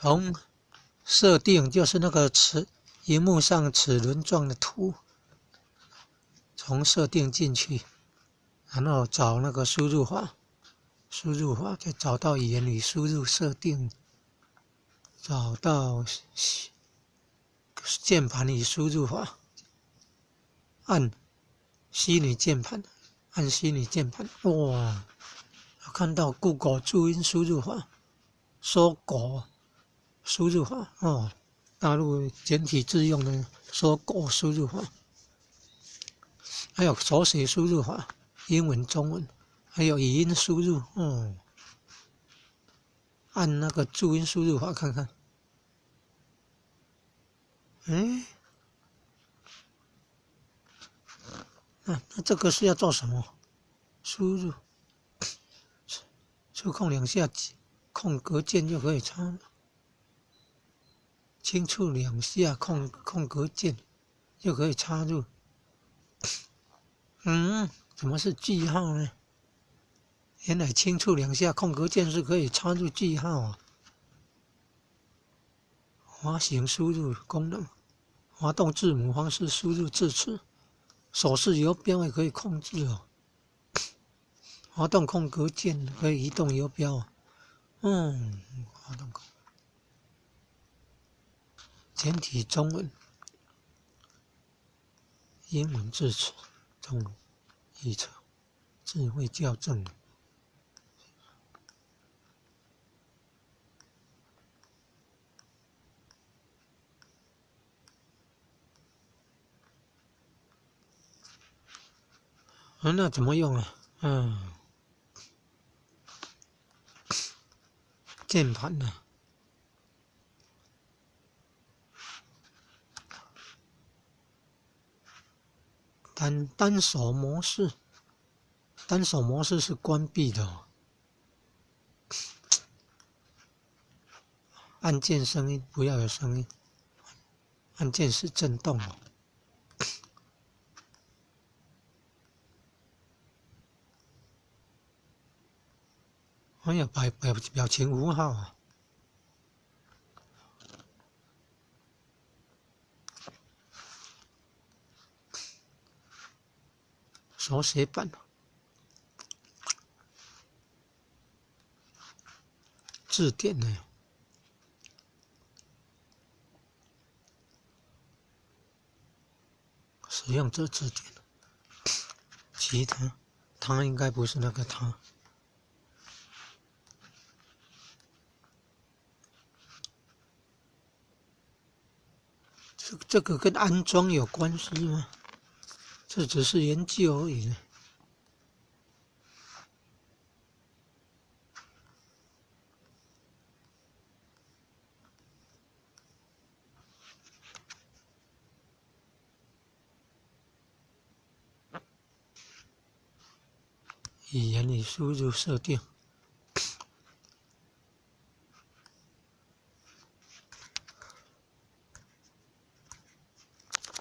从设定就是那个萤幕上齿轮状的图，从设定进去，然后找那个输入法，就找到语言里输入设定，找到键盘里输入法，按虚拟键盘，哇！看到 Google 注音输入法，搜狗输入法哦，大陆简体字用的搜狗输入法，还有手写输入法，英文、中文，还有语音输入哦。按那个注音输入法看看，那这个是要做什么？输入，触控2下空格键就可以插入，轻触2下空格键就可以插入。怎么是句号呢？原来轻触2下空格键是可以插入句号啊！滑行输入功能，滑动字母方式输入字词，手势游标也可以控制哦。滑动空格键可以移动游标啊。滑动空。简体中文、英文字词、中文预测、智慧校正。那怎么用啊？键盘呢？单手模式，单手模式是关闭的哦。按键声音不要有声音，按键是震动哦。还有表情符号啊。手写板，字典呢？使用者字典，其他，它应该不是那个它。这个跟安装有关系吗？这只是研究而已。语言里输入设定。